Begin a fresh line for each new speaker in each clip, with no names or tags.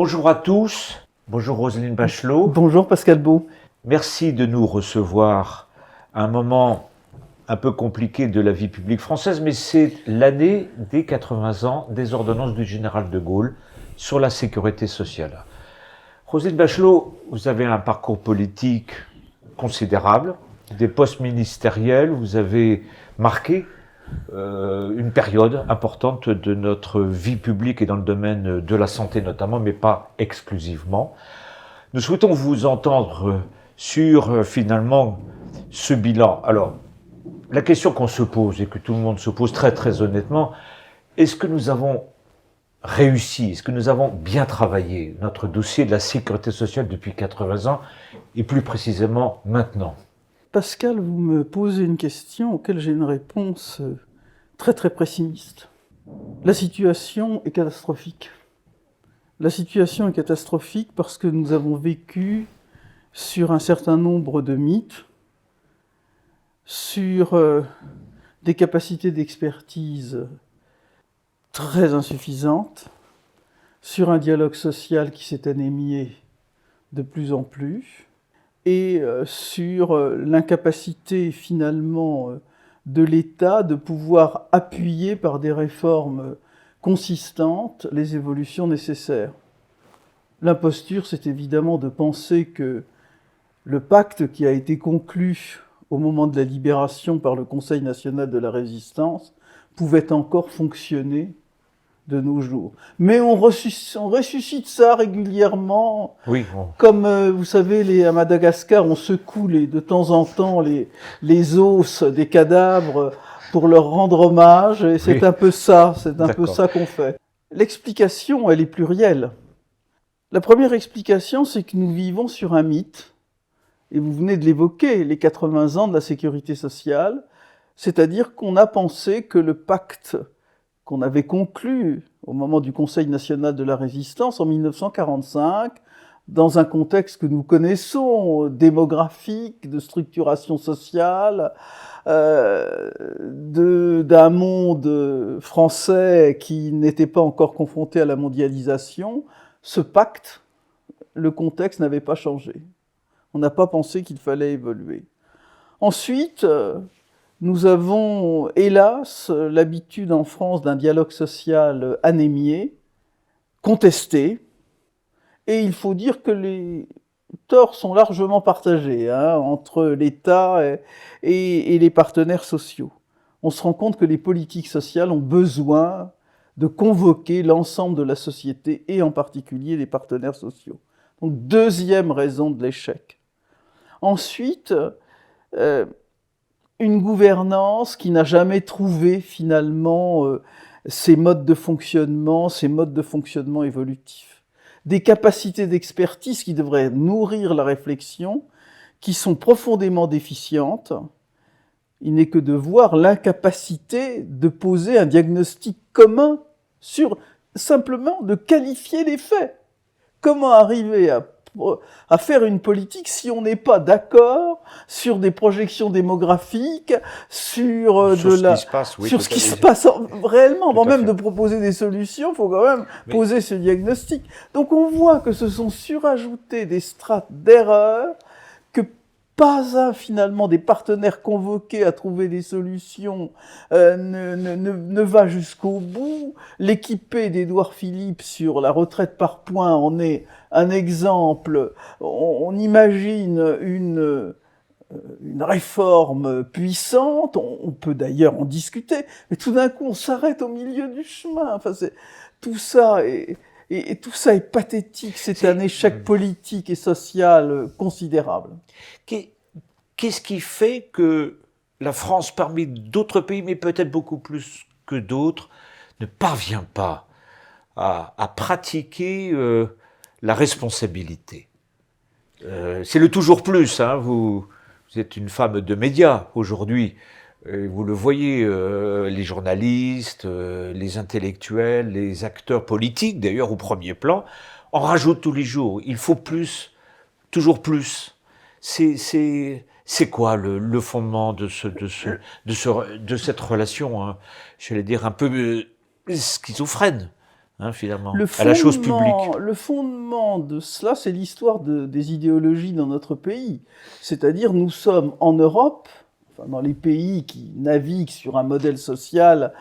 Bonjour à tous, bonjour Roselyne Bachelot.
Bonjour Pascal Beau.
Merci de nous recevoir à un moment un peu compliqué de la vie publique française, mais c'est l'année des 80 ans des ordonnances du général de Gaulle sur la sécurité sociale. Roselyne Bachelot, vous avez un parcours politique considérable, des postes ministériels, vous avez marqué une période importante de notre vie publique et dans le domaine de la santé notamment, mais pas exclusivement. Nous souhaitons vous entendre sur finalement ce bilan. Alors, la question qu'on se pose et que tout le monde se pose très très honnêtement, est-ce que nous avons réussi, est-ce que nous avons bien travaillé notre dossier de la sécurité sociale depuis 80 ans et plus précisément maintenant ?
Pascal, vous me posez une question auquel j'ai une réponse très très pessimiste. La situation est catastrophique. La situation est catastrophique parce que nous avons vécu sur un certain nombre de mythes, sur des capacités d'expertise très insuffisantes, sur un dialogue social qui s'est anémié de plus en plus, et sur l'incapacité finalement de l'État de pouvoir appuyer par des réformes consistantes les évolutions nécessaires. L'imposture, c'est évidemment de penser que le pacte qui a été conclu au moment de la libération par le Conseil national de la résistance pouvait encore fonctionner de nos jours. Mais on ressuscite ça régulièrement.
Oui, bon.
Comme vous savez, à Madagascar, on secoue de temps en temps les os des cadavres pour leur rendre hommage. Et c'est un peu ça, qu'on fait. L'explication, elle est plurielle. La première explication, c'est que nous vivons sur un mythe, et vous venez de l'évoquer, les 80 ans de la sécurité sociale, c'est-à-dire qu'on a pensé que le pacte qu'on avait conclu au moment du Conseil national de la résistance en 1945, dans un contexte que nous connaissons, démographique, de structuration sociale, d'un monde français qui n'était pas encore confronté à la mondialisation, ce pacte, le contexte n'avait pas changé. On n'a pas pensé qu'il fallait évoluer. Ensuite, nous avons, hélas, l'habitude en France d'un dialogue social anémié, contesté, et il faut dire que les torts sont largement partagés entre l'État et les partenaires sociaux. On se rend compte que les politiques sociales ont besoin de convoquer l'ensemble de la société, et en particulier les partenaires sociaux. Donc, deuxième raison de l'échec. Ensuite, une gouvernance qui n'a jamais trouvé finalement ses modes de fonctionnement évolutifs. Des capacités d'expertise qui devraient nourrir la réflexion, qui sont profondément déficientes. Il n'est que de voir l'incapacité de poser un diagnostic commun simplement de qualifier les faits. Comment arriver à faire une politique si on n'est pas d'accord sur des projections démographiques, sur ce qui se passe réellement. Avant même de proposer des solutions, il faut quand même poser ce diagnostic. Donc on voit que se sont surajoutés des strates d'erreurs, que pas un finalement des partenaires convoqués à trouver des solutions ne va jusqu'au bout. L'équipée d'Édouard Philippe sur la retraite par points en est un exemple. On imagine une réforme puissante, on peut d'ailleurs en discuter, mais tout d'un coup on s'arrête au milieu du chemin. Enfin, tout ça est pathétique, c'est un échec politique et social considérable.
Qu'est-ce qui fait que la France, parmi d'autres pays, mais peut-être beaucoup plus que d'autres, ne parvient pas à pratiquer la responsabilité ? C'est le toujours plus. Vous êtes une femme de médias aujourd'hui. Vous le voyez, les journalistes, les intellectuels, les acteurs politiques, d'ailleurs au premier plan, en rajoutent tous les jours. Il faut plus, toujours plus. C'est quoi le fondement de cette relation, j'allais dire un peu schizophrène, hein, finalement, à la chose publique.
Le fondement de cela, c'est l'histoire des idéologies dans notre pays. C'est-à-dire, nous sommes en Europe, enfin, dans les pays qui naviguent sur un modèle social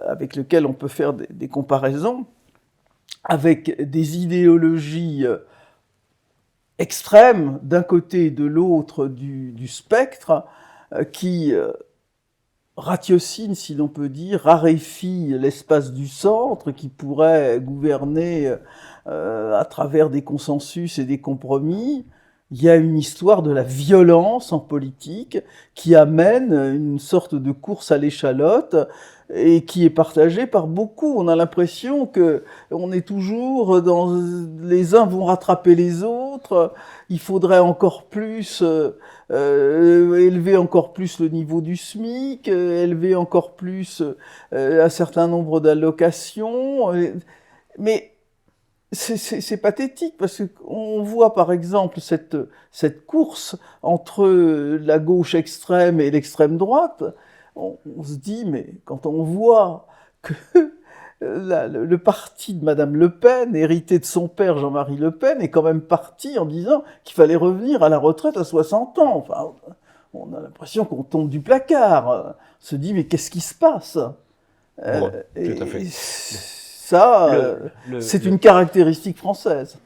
avec lequel on peut faire des comparaisons, avec des idéologies extrêmes d'un côté et de l'autre du spectre, qui ratiocinent, si l'on peut dire, raréfient l'espace du centre, qui pourrait gouverner à travers des consensus et des compromis. Il y a une histoire de la violence en politique qui amène une sorte de course à l'échalote et qui est partagée par beaucoup. On a l'impression que on est toujours dans les uns vont rattraper les autres. Il faudrait encore plus élever encore plus le niveau du SMIC, élever encore plus un certain nombre d'allocations. Mais c'est pathétique parce qu'on voit par exemple cette course entre la gauche extrême et l'extrême droite. On se dit, mais quand on voit que le parti de Madame Le Pen, hérité de son père Jean-Marie Le Pen, est quand même parti en disant qu'il fallait revenir à la retraite à 60 ans. Enfin, on a l'impression qu'on tombe du placard. On se dit, mais qu'est-ce qui se passe?
Bon, tout à fait.
Ça, c'est une caractéristique française.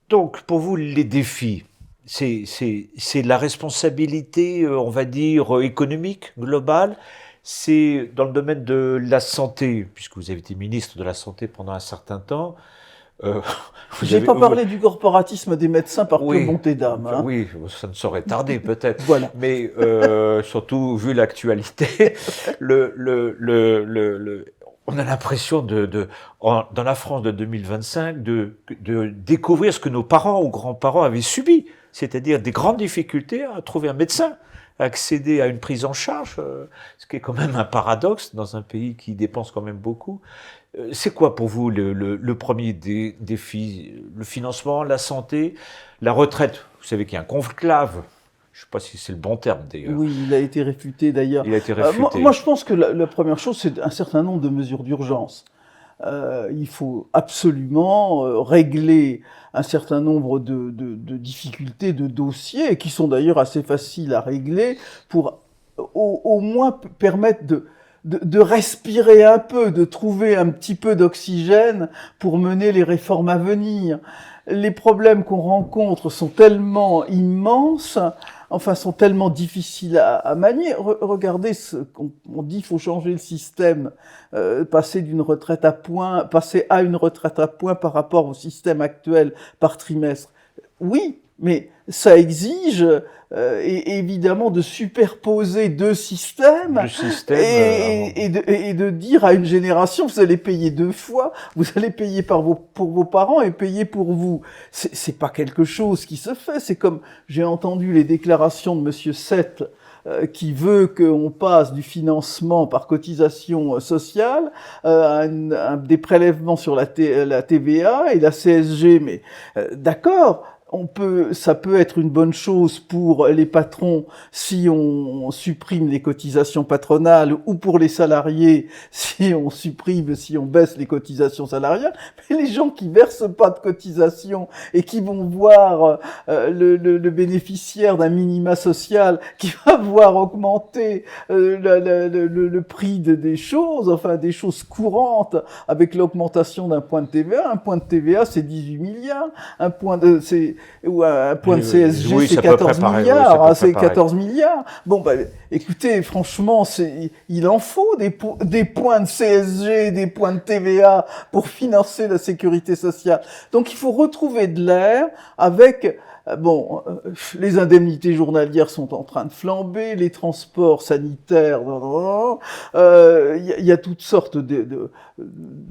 Donc, pour vous, les défis, c'est la responsabilité, on va dire, économique, globale. C'est dans le domaine de la santé, puisque vous avez été ministre de la Santé pendant un certain temps.
Je n'ai pas parlé du corporatisme des médecins par pure bonté d'âme. Hein.
Oui, ça ne saurait tarder peut-être.
Voilà.
Mais surtout, vu l'actualité, on a l'impression dans la France de 2025 de découvrir ce que nos parents ou grands-parents avaient subi, c'est-à-dire des grandes difficultés à trouver un médecin, à accéder à une prise en charge, ce qui est quand même un paradoxe dans un pays qui dépense quand même beaucoup. C'est quoi pour vous le premier défi? Le financement, la santé, la retraite? Vous savez qu'il y a un conclave. Je ne sais pas si c'est le bon terme d'ailleurs.
Oui, il a été réfuté d'ailleurs.
Il a été réfuté.
Moi, je pense que la première chose, c'est un certain nombre de mesures d'urgence. Il faut absolument régler un certain nombre de difficultés, de dossiers, qui sont d'ailleurs assez faciles à régler, pour au moins permettre de respirer un peu, de trouver un petit peu d'oxygène pour mener les réformes à venir. Les problèmes qu'on rencontre sont tellement immenses, enfin sont tellement difficiles à manier. Regardez on dit, il faut changer le système, passer d'une retraite à points, passer à une retraite à points par rapport au système actuel par trimestre. Oui, mais ça exige évidemment de superposer deux systèmes, et de dire à une génération, vous allez payer deux fois, vous allez payer pour vos parents et payer pour vous. C'est pas quelque chose qui se fait. C'est comme j'ai entendu les déclarations de Monsieur Seth, qui veut qu'on passe du financement par cotisation sociale à des prélèvements sur la TVA et la CSG. Mais d'accord, ça peut être une bonne chose pour les patrons si on supprime les cotisations patronales, ou pour les salariés si on baisse les cotisations salariales. Mais les gens qui versent pas de cotisations et qui vont voir le bénéficiaire d'un minima social qui va voir augmenter le prix des choses, enfin des choses courantes, avec l'augmentation d'un point de TVA. Un point de TVA, c'est 18 milliards. Un point de CSG,
oui,
c'est 14 milliards, c'est 14 milliards. Bon, écoutez, franchement, il en faut des points de CSG, des points de TVA pour financer la sécurité sociale. Donc, il faut retrouver de l'air avec, les indemnités journalières sont en train de flamber, les transports sanitaires, il y a toutes sortes de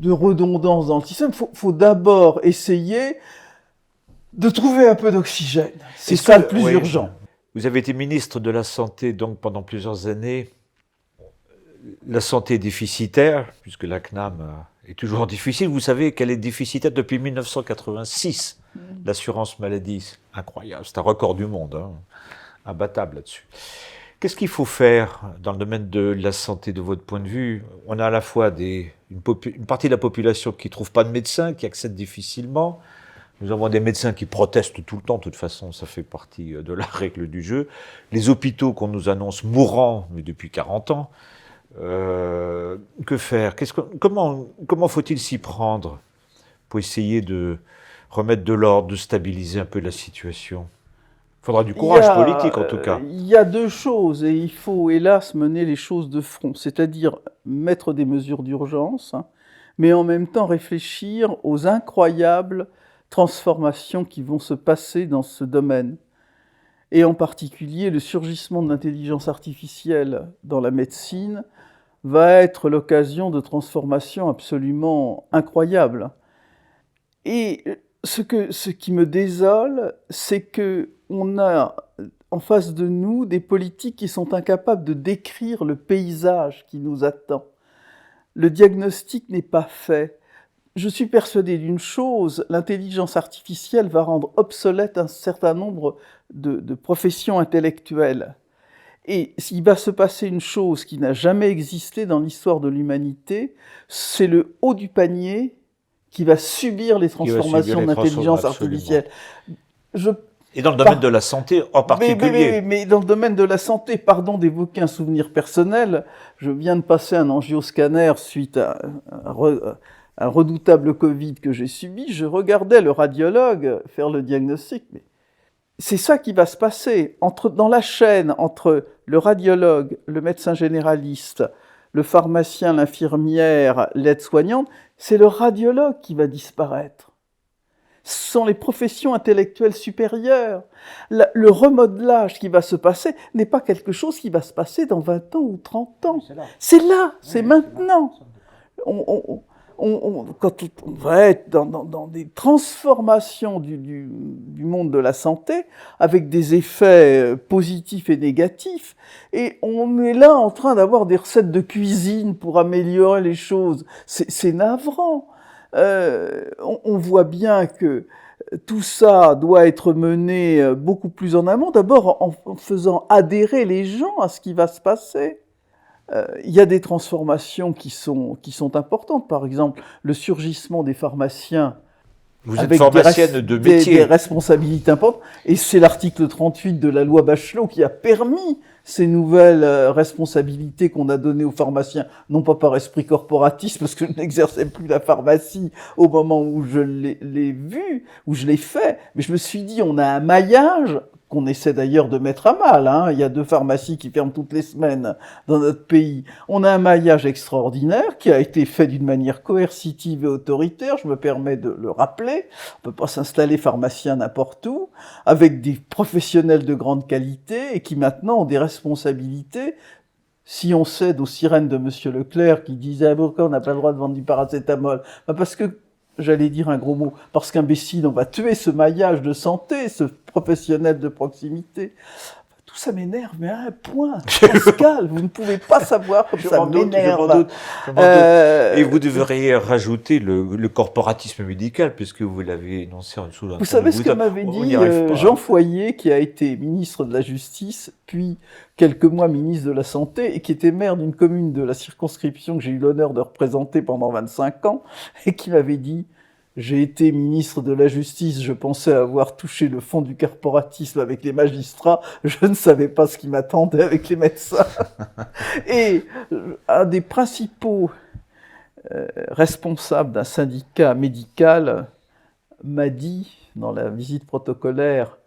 redondances dans le système. Faut d'abord essayer de trouver un peu d'oxygène. C'est ça le plus urgent.
Vous avez été ministre de la Santé donc pendant plusieurs années. La santé est déficitaire, puisque la CNAM est toujours difficile. Vous savez qu'elle est déficitaire depuis 1986, l'assurance maladie. Incroyable, c'est un record du monde, hein, imbattable là-dessus. Qu'est-ce qu'il faut faire dans le domaine de la santé de votre point de vue? On a à la fois une partie de la population qui ne trouve pas de médecin, qui accède difficilement. Nous avons des médecins qui protestent tout le temps, de toute façon, ça fait partie de la règle du jeu. Les hôpitaux qu'on nous annonce mourants, mais depuis 40 ans. Que faire? Comment faut-il s'y prendre pour essayer de remettre de l'ordre, de stabiliser un peu la situation? Il faudra du courage politique, en tout cas.
Il y a deux choses, et il faut, hélas, mener les choses de front, c'est-à-dire mettre des mesures d'urgence, hein, mais en même temps réfléchir aux incroyables transformations qui vont se passer dans ce domaine. Et en particulier, le surgissement de l'intelligence artificielle dans la médecine va être l'occasion de transformations absolument incroyables. Et ce qui me désole, c'est qu'on a en face de nous des politiques qui sont incapables de décrire le paysage qui nous attend. Le diagnostic n'est pas fait. Je suis persuadé d'une chose, l'intelligence artificielle va rendre obsolète un certain nombre de professions intellectuelles. Et s'il va se passer une chose qui n'a jamais existé dans l'histoire de l'humanité, c'est le haut du panier qui va subir les transformations de l'intelligence artificielle.
Et dans le domaine de la santé en particulier.
Mais dans le domaine de la santé, pardon d'évoquer un souvenir personnel, je viens de passer un angioscanner suite à un redoutable Covid que j'ai subi. Je regardais le radiologue faire le diagnostic, mais c'est ça qui va se passer. Dans la chaîne entre le radiologue, le médecin généraliste, le pharmacien, l'infirmière, l'aide-soignante, c'est le radiologue qui va disparaître. Ce sont les professions intellectuelles supérieures. Le remodelage qui va se passer n'est pas quelque chose qui va se passer dans 20 ans ou 30 ans. C'est là, c'est maintenant. Quand on va être dans des transformations du monde de la santé, avec des effets positifs et négatifs, et on est là en train d'avoir des recettes de cuisine pour améliorer les choses. C'est navrant. On voit bien que tout ça doit être mené beaucoup plus en amont, d'abord en faisant adhérer les gens à ce qui va se passer. Il y a des transformations qui sont importantes. Par exemple, le surgissement des pharmaciens.
Vous êtes pharmacienne de métier.
Des responsabilités importantes. Et c'est l'article 38 de la loi Bachelot qui a permis ces nouvelles responsabilités qu'on a données aux pharmaciens. Non pas par esprit corporatiste, parce que je n'exerçais plus la pharmacie au moment où je l'ai vu, où je l'ai fait. Mais je me suis dit, on a un maillage qu'on essaie d'ailleurs de mettre à mal, hein. Il y a 2 pharmacies qui ferment toutes les semaines dans notre pays. On a un maillage extraordinaire qui a été fait d'une manière coercitive et autoritaire, je me permets de le rappeler. On peut pas s'installer pharmacien n'importe où, avec des professionnels de grande qualité et qui maintenant ont des responsabilités. Si on cède aux sirènes de Monsieur Leclerc qui disait « Ah, pourquoi on n'a pas le droit de vendre du paracétamol ?» Parce que, j'allais dire un gros mot, parce qu'imbécile, on va tuer ce maillage de santé, ce professionnel de proximité. Tout ça m'énerve, mais à un point. Pascal, vous ne pouvez pas savoir comme ça m'énerve.
Et vous devriez rajouter le corporatisme médical, puisque vous l'avez énoncé en dessous.
Vous savez ce que m'avait dit Jean Foyer, qui a été ministre de la Justice, puis quelques mois ministre de la Santé, et qui était maire d'une commune de la circonscription que j'ai eu l'honneur de représenter pendant 25 ans, et qui m'avait dit: j'ai été ministre de la Justice, je pensais avoir touché le fond du corporatisme avec les magistrats, je ne savais pas ce qui m'attendait avec les médecins. Et un des principaux responsables d'un syndicat médical m'a dit, dans la visite protocolaire,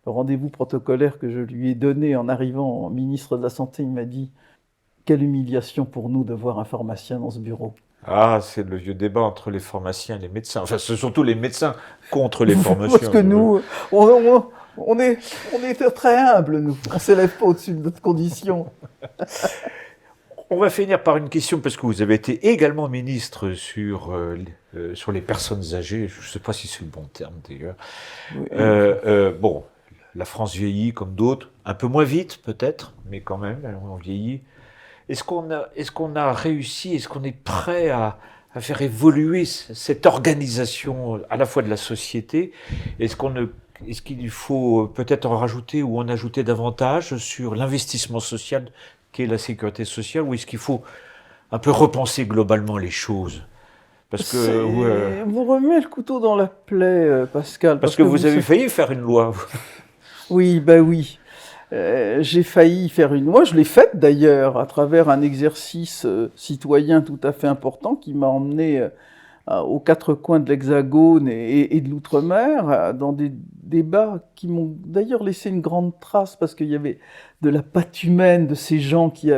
le rendez-vous protocolaire que je lui ai donné en arrivant ministre de la Santé, il m'a dit: quelle humiliation pour nous de voir un pharmacien dans ce bureau.
Ah, c'est le vieux débat entre les pharmaciens et les médecins. Enfin, c'est surtout les médecins contre les pharmaciens.
Parce que nous, on est très humbles, nous. On ne s'élève pas au-dessus de notre condition.
On va finir par une question, parce que vous avez été également ministre sur les personnes âgées. Je ne sais pas si c'est le bon terme, d'ailleurs. Oui. Bon, la France vieillit comme d'autres, un peu moins vite peut-être, mais quand même, on vieillit. Est-ce qu'on a réussi, est-ce qu'on est prêt à faire évoluer cette organisation à la fois de la société? Est-ce qu'on Est-ce qu'il faut peut-être en rajouter ou en ajouter davantage sur l'investissement social qu'est la sécurité sociale, ou est-ce qu'il faut un peu repenser globalement les choses? Parce que,
Vous remuez le couteau dans la plaie, Pascal,
parce que vous avez failli faire une loi.
Oui, ben oui. J'ai failli faire une loi, je l'ai faite d'ailleurs, à travers un exercice citoyen tout à fait important qui m'a emmené aux quatre coins de l'Hexagone et de l'Outre-mer, dans des débats qui m'ont d'ailleurs laissé une grande trace, parce qu'il y avait de la patte humaine de ces gens qui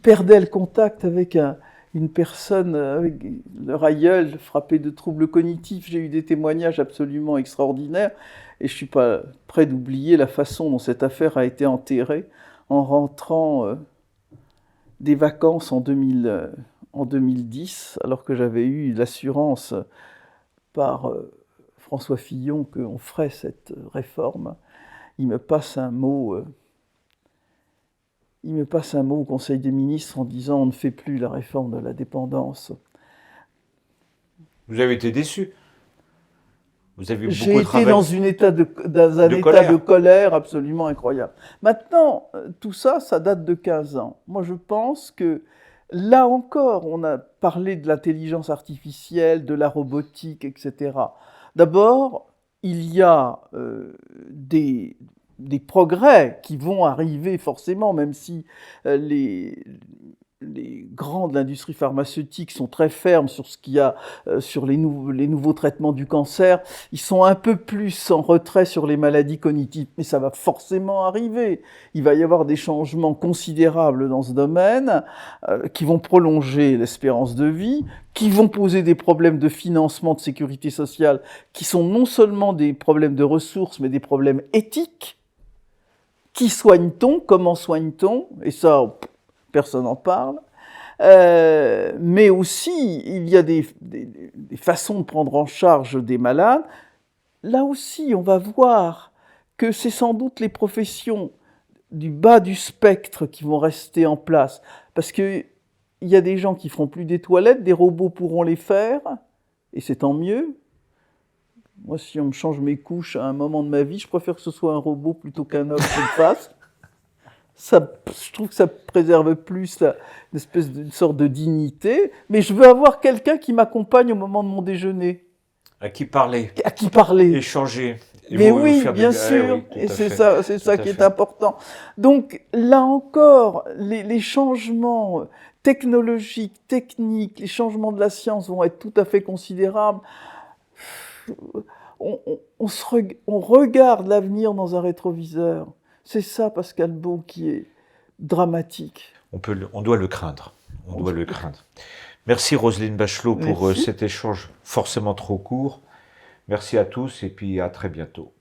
perdaient le contact avec une personne, avec leur aïeul frappé de troubles cognitifs. J'ai eu des témoignages absolument extraordinaires, et je ne suis pas prêt d'oublier la façon dont cette affaire a été enterrée en rentrant des vacances en 2010, alors que j'avais eu l'assurance par François Fillon qu'on ferait cette réforme. Il me passe un mot au Conseil des ministres en disant on ne fait plus la réforme de la dépendance.
Vous avez été déçu. Vous avez eu
J'ai
beaucoup de
été
travail.
dans un état de colère absolument incroyable. Maintenant, tout ça, ça date de 15 ans. Moi, je pense que là encore, on a parlé de l'intelligence artificielle, de la robotique, etc. D'abord, il y a des progrès qui vont arriver forcément, même si les grands de l'industrie pharmaceutique sont très fermes sur ce qu'il y a, sur les nouveaux traitements du cancer. Ils sont un peu plus en retrait sur les maladies cognitives, mais ça va forcément arriver. Il va y avoir des changements considérables dans ce domaine qui vont prolonger l'espérance de vie, qui vont poser des problèmes de financement de sécurité sociale, qui sont non seulement des problèmes de ressources, mais des problèmes éthiques. Qui soigne-t-on? Comment soigne-t-on? Et ça, personne n'en parle. Mais aussi, il y a des façons de prendre en charge des malades. Là aussi, on va voir que c'est sans doute les professions du bas du spectre qui vont rester en place. Parce qu'il y a des gens qui feront plus des toilettes, des robots pourront les faire, et c'est tant mieux. Moi, si on me change mes couches à un moment de ma vie, je préfère que ce soit un robot plutôt qu'un homme qui le fasse. Je trouve que ça préserve plus une sorte de dignité. Mais je veux avoir quelqu'un qui m'accompagne au moment de mon déjeuner.
À qui parler.
À qui parler.
Échanger.
Mais oui, bien sûr. Et c'est ça qui est important. Donc, là encore, les changements technologiques, techniques, les changements de la science vont être tout à fait considérables. On regarde l'avenir dans un rétroviseur. C'est ça, Pascal Beau, qui est dramatique.
On doit le craindre. On doit le craindre. Merci Roselyne Bachelot pour cet échange forcément trop court. Merci à tous et puis à très bientôt.